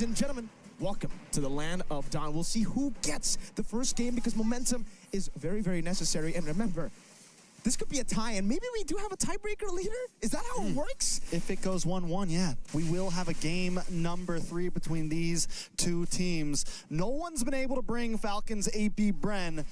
Ladies and gentlemen, welcome to the land of Dawn. We'll see who gets the first game because momentum is very, very necessary. And remember, this could be a tie, and maybe we do have a tiebreaker later? Is that how it works? If it goes 1-1, yeah. We will have a game number 3 between these two teams. No one's been able to bring Falcon's APBren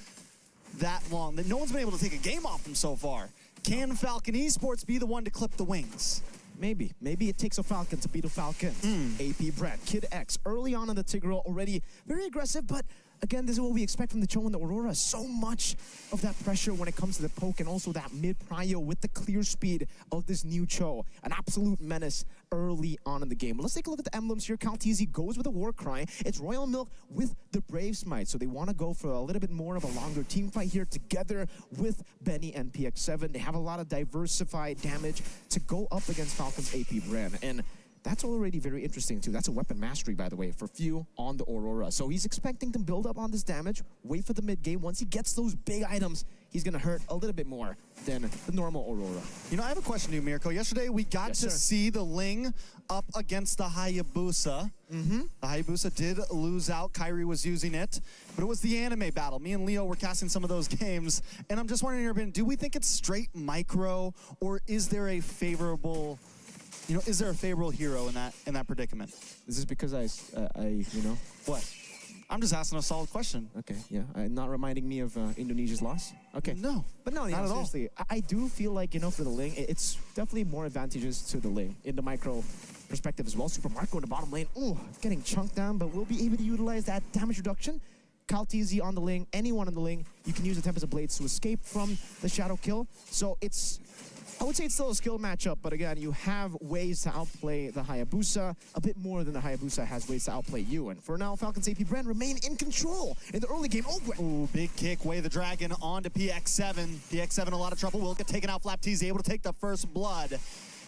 that long. No one's been able to take a game off them so far. Can Falcon Esports be the one to clip the wings? Maybe it takes a Falcon to beat a Falcon. APBren, Kid X, early on in the Tigreal, already very aggressive, but again, this is what we expect from the Cho and the Aurora. So much of that pressure when it comes to the poke, and also that mid-prio with the clear speed of this new Cho. An absolute menace early on in the game. But let's take a look at the emblems here. Kaltizi goes with a War Cry. It's Royal Milk with the Brave Smite. So they want to go for a little bit more of a longer team fight here together with Benny and PX7. They have a lot of diversified damage to go up against Falcon's APBren. And that's already very interesting too. That's a weapon mastery, by the way, for Few on the Aurora. So he's expecting to build up on this damage, wait for the mid game. Once he gets those big items, he's gonna hurt a little bit more than the normal Aurora. You know, I have a question to you, Mirko. Yesterday, we got to see the Ling up against the Hayabusa. The Hayabusa did lose out. Kyrie was using it, but it was the anime battle. Me and Leo were casting some of those games, and I'm just wondering, Urban, do we think it's straight micro, or is there a favorable... You know, is there a favorable hero in that predicament? This is because I you know. What? I'm just asking a solid question. Okay, yeah. Not reminding me of Indonesia's loss? Okay. No. But no, not at seriously. I do feel like, you know, for the Ling, it's definitely more advantageous to the Ling in the micro perspective as well. Super Marco in the bottom lane. Ooh, getting chunked down, but we'll be able to utilize that damage reduction. Kaltizi on the Ling, anyone on the Ling, you can use the Tempest of Blades to escape from the Shadow Kill. So it's... I would say it's still a skill matchup, but again, you have ways to outplay the Hayabusa, a bit more than the Hayabusa has ways to outplay you. And for now, Falcon's APBren remain in control in the early game. Ooh, big kick, Way the Dragon onto PX7. PX7 in a lot of trouble, will get taken out. FAPBren able to take the first blood.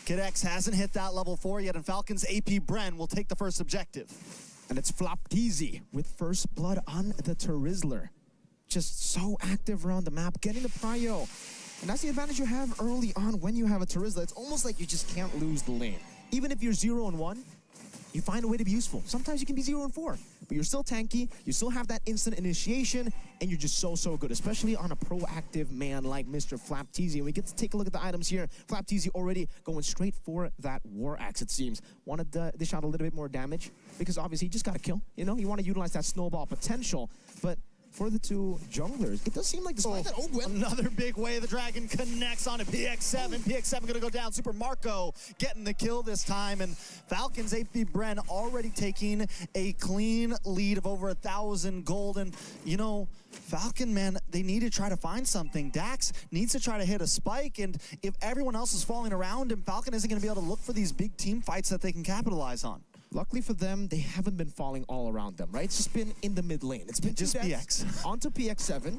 Kid X hasn't hit that level 4 yet, and Falcon's APBren will take the first objective. And it's FAPBren with first blood on the Terizler. Just so active around the map, getting the prio. And that's the advantage you have early on when you have a Terizla. It's almost like you just can't lose the lane. Even if you're 0-1, you find a way to be useful. Sometimes you can be 0-4, but you're still tanky, you still have that instant initiation, and you're just so good, especially on a proactive man like Mr. FAPBren. And we get to take a look at the items here. FAPBren already going straight for that War Axe, it seems. Wanted to dish out a little bit more damage, because obviously you just got to kill. You know, you want to utilize that snowball potential, but for the two junglers, it does seem like despite that, another big Way the Dragon connects on a PX7. PX7 gonna go down. Super Marco getting the kill this time, and Falcon's APBren already taking a clean lead of over 1,000 gold. And you know, Falcon, man, they need to try to find something. Dax needs to try to hit a spike, and if everyone else is falling around him, Falcon isn't gonna be able to look for these big team fights that they can capitalize on. Luckily for them, they haven't been falling all around them, right? It's just been in the mid lane. It's been just PX. Onto PX7.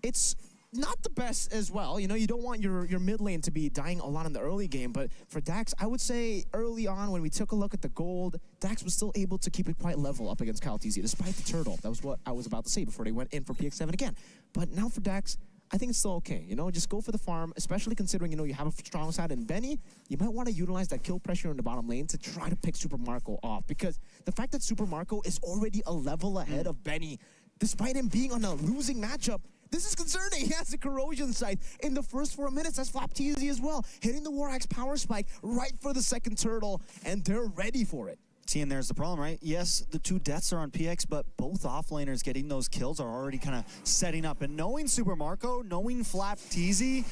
It's not the best as well. You know, you don't want your mid lane to be dying a lot in the early game, but for Dax, I would say early on when we took a look at the gold, Dax was still able to keep it quite level up against Kaltizi, despite the turtle. That was what I was about to say before they went in for PX7 again. But now for Dax, I think it's still okay, you know, just go for the farm, especially considering, you know, you have a strong side in Benny. You might want to utilize that kill pressure in the bottom lane to try to pick Super Marco off, because the fact that Super Marco is already a level ahead of Benny, despite him being on a losing matchup, this is concerning. He has a corrosion scythe in the first 4 minutes. That's FAPBren as well, hitting the War Axe power spike right for the second turtle, and they're ready for it. See, and there's the problem, right? Yes, the 2 deaths are on PX, but both offlaners getting those kills are already kind of setting up. And knowing Super Marco, knowing FAPBren,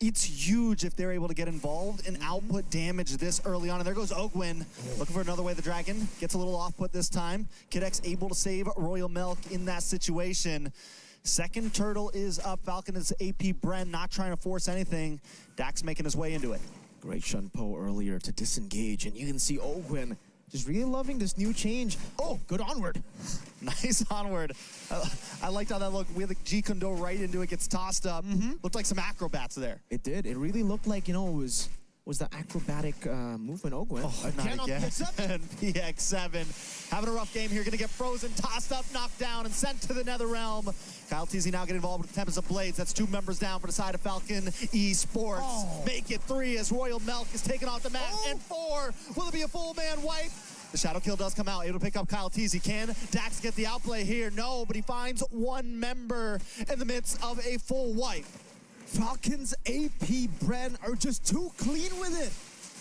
it's huge if they're able to get involved and output damage this early on. And there goes Ogwin, looking for another Way the Dragon. Gets a little off-put this time. Kid X able to save Royal Milk in that situation. Second turtle is up. Falcon is APBren, not trying to force anything. Dax making his way into it. Great Shunpo earlier to disengage, and you can see Ogwin just really loving this new change. Oh, good onward. Nice onward. I liked how that looked. We had the G Kondo right into it, gets tossed up. Looked like some acrobats there. It did. It really looked like, you know, it was the acrobatic movement Ogwin. Oh, not again. PX7 having a rough game here. Gonna get frozen, tossed up, knocked down, and sent to the Nether Realm. Kaltizi now getting involved with the Tempest of Blades. That's 2 members down for the side of Falcon Esports. Make it 3 as Royal Milk is taken off the map. And 4, will it be a full man wipe? The shadow kill does come out, able to pick up Kyle Teasy. Can Dax get the outplay here? No, but he finds one member in the midst of a full wipe. Falcons APBren are just too clean with it.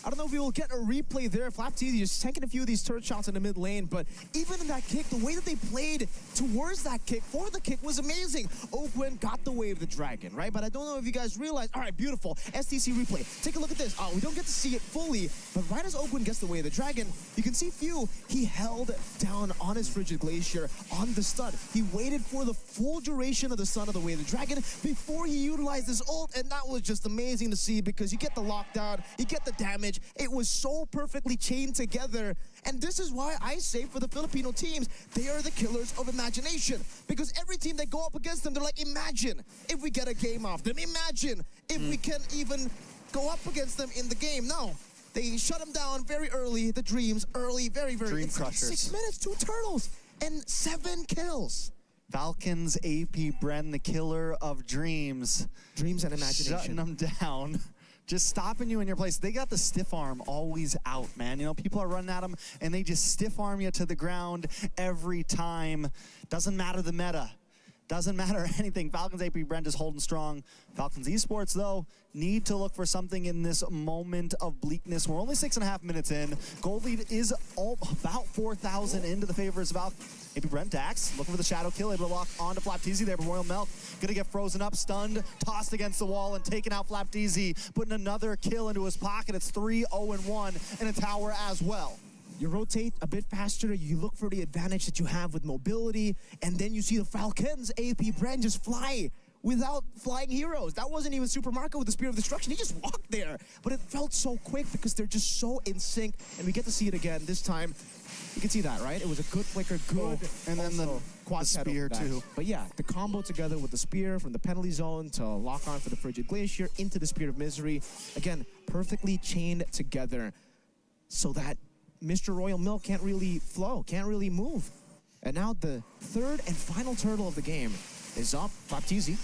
I don't know if we will get a replay there. FAPBren just tanking a few of these turret shots in the mid lane, but even in that kick, the way that they played towards that kick, for the kick, was amazing. Ogwen got the way of the dragon, right? But I don't know if you guys realize, all right, beautiful, STC replay. Take a look at this. We don't get to see it fully, but right as Ogwen gets the way of the dragon, you can see Few, he held down on his Frigid Glacier on the stun. He waited for the full duration of the stun of the way of the dragon before he utilized his ult, and that was just amazing to see because you get the lockdown, you get the damage. It was so perfectly chained together. And this is why I say for the Filipino teams, they are the killers of imagination. Because every team that go up against them, they're like, imagine if we get a game off them. Imagine if we can even go up against them in the game. No, they shut them down very early. The Dreams, early, very, very. Dream crushers. 6 minutes, 2 turtles, and 7 kills. Falcons APBren, the killer of dreams. Dreams and imagination. Shutting them down. Just stopping you in your place. They got the stiff arm always out, man. You know, people are running at them, and they just stiff arm you to the ground every time. Doesn't matter the meta. Doesn't matter anything. Falcons APBren just holding strong. Falcons Esports, though, need to look for something in this moment of bleakness. We're only 6.5 minutes in. Gold lead is about 4,000 into the favor of APBren. Dax looking for the shadow kill, able to lock onto FAPBren there, but Royal Milk gonna get frozen up, stunned, tossed against the wall, and taking out FAPBren, putting another kill into his pocket. It's 3-0-1 and a tower as well. You rotate a bit faster, you look for the advantage that you have with mobility, and then you see the Falcons APBren just fly without flying heroes. That wasn't even Super Marco with the Spear of Destruction. He just walked there, but it felt so quick because they're just so in sync, and we get to see it again this time. You can see that, right? It was a good flicker, good, and then the quad spear too. But yeah, the combo together with the spear from the penalty zone to lock on for the Frigid Glacier into the Spear of Misery. Again, perfectly chained together so that Mr. Royal Milk can't really flow, can't really move. And now the third and final turtle of the game is up. FAPBren.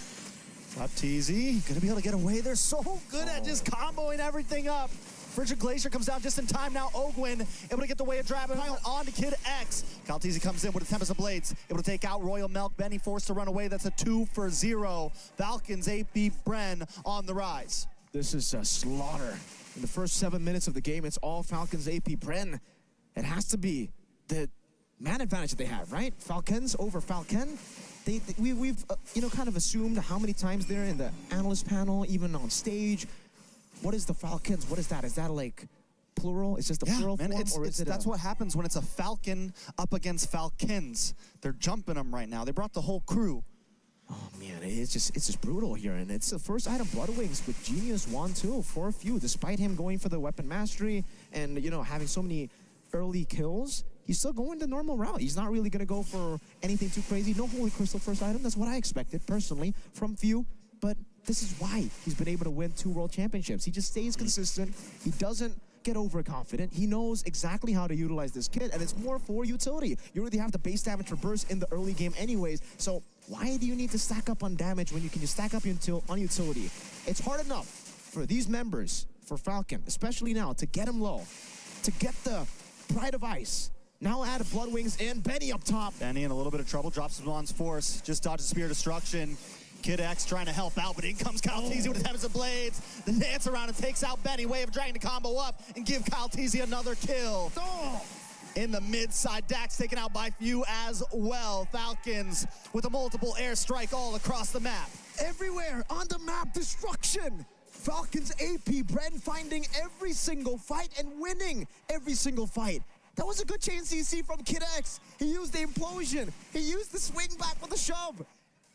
FAPBren gonna be able to get away. They're so good at just comboing everything up. Frigid Glacier comes down just in time now. Ogwen able to get the way of Dragon on to Kid X. Kyle Teasy comes in with a Tempest of Blades, able to take out Royal Milk. Benny forced to run away. That's a 2-for-0. Falcons APBren on the rise. This is a slaughter. In the first 7 minutes of the game, it's all Falcons APBren. It has to be the man advantage that they have, right? Falcons over Falcon. We've you know, kind of assumed how many times they're in the analyst panel, even on stage. What is the Falcons? What is that? Is that like plural? It's just a plural form? Or is it that's what happens when it's a Falcon up against Falcons. They're jumping them right now. They brought the whole crew. Oh man, it's just brutal here, and it's the first item Bloodwings with Genius 1-2 for a few. Despite him going for the weapon mastery and, you know, having so many early kills, he's still going the normal route. He's not really gonna go for anything too crazy. No Holy Crystal first item. That's what I expected personally from Few, but this is why he's been able to win 2 world championships. He just stays consistent. He doesn't get overconfident. He knows exactly how to utilize this kit, and it's more for utility. You already have the base damage for burst in the early game anyways, so why do you need to stack up on damage when you can just stack up on utility? It's hard enough for these members, for Falcon, especially now, to get him low, to get the Pride of Ice. Now add Bloodwings and Benny up top. Benny in a little bit of trouble, drops his Blonde's Force, just dodges Spear Destruction. Kid X trying to help out, but in comes Kyle Teasy with the Tempest of Blades. The dance around and takes out Benny. Way of Dragon to combo up and give Kyle Teasy another kill. In the mid side, Dax taken out by Few as well. Falcons with a multiple airstrike all across the map. Everywhere on the map, destruction. Falcons APBren finding every single fight and winning every single fight. That was a good chain CC from Kid X. He used the implosion. He used the swing back with a shove.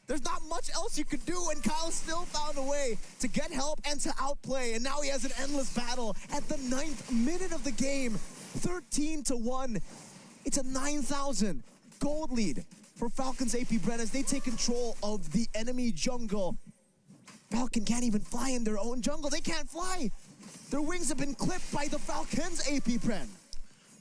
There's not much else you could do, and Kyle still found a way to get help and to outplay, and now he has an endless battle at the 9th minute of the game. 13-1. It's a 9,000 gold lead for Falcons APBren as they take control of the enemy jungle. Falcon can't even fly in their own jungle. They can't fly. Their wings have been clipped by the Falcons APBren.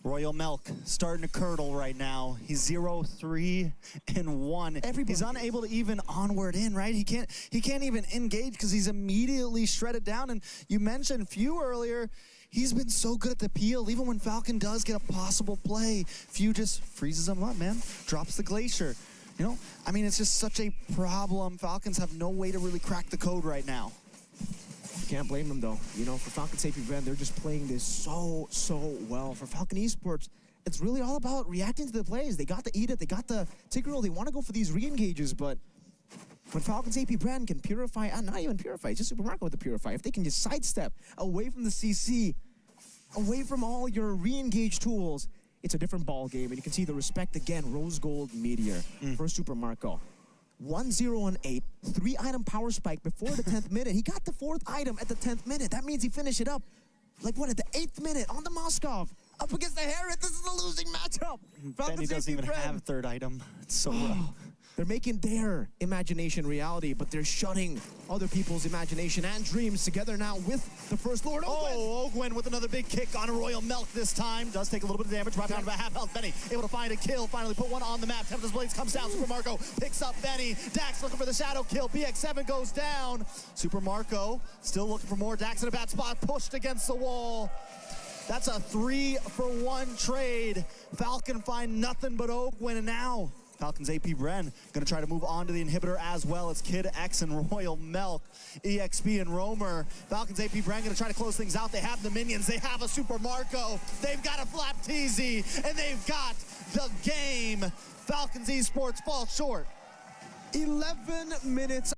Royal Milk starting to curdle right now. He's 0-3-1. He's unable to even onward in, right? He can't even engage because he's immediately shredded down. And you mentioned Few earlier. He's been so good at the peel. Even when Falcon does get a possible play, Few just freezes him up, man. Drops the glacier. You know, I mean, it's just such a problem. Falcons have no way to really crack the code right now. Can't blame them though. You know, for Falcons APBren, they're just playing this so well. For Falcon Esports, it's really all about reacting to the plays. They got the Edith, they got the Tigreal, they want to go for these re-engages, but when Falcons APBren can purify, not even purify, just Super Marco with the purify, if they can just sidestep away from the CC, away from all your re-engage tools, it's a different ball game. And you can see the respect again, Rose Gold Meteor for Super Marco. 1-0-8, 3-item power spike before the 10th minute. He got the 4th item at the 10th minute. That means he finished it up, like what, at the 8th minute on the Moskov. Up against the Herod, this is a losing matchup. Benny doesn't even have a 3rd item. It's so rough. They're making their imagination reality, but they're shutting other people's imagination and dreams together now with the First Lord. Oh, Ogwin with another big kick on a Royal Milk this time. Does take a little bit of damage, right down to about half health. Benny able to find a kill, finally put one on the map. Tempest Blades comes down, Super Marco picks up Benny. Dax looking for the shadow kill, BX7 goes down. Super Marco still looking for more. Dax in a bad spot, pushed against the wall. That's a 3-for-1 trade. Falcon find nothing but Ogwin, and now Falcons APBren gonna try to move on to the inhibitor as well. It's Kid X and Royal Milk, EXP and Roamer. Falcons APBren gonna try to close things out. They have the minions, they have a Super Marco, they've got a Flap TZ, and they've got the game. Falcons Esports fall short. 11 minutes.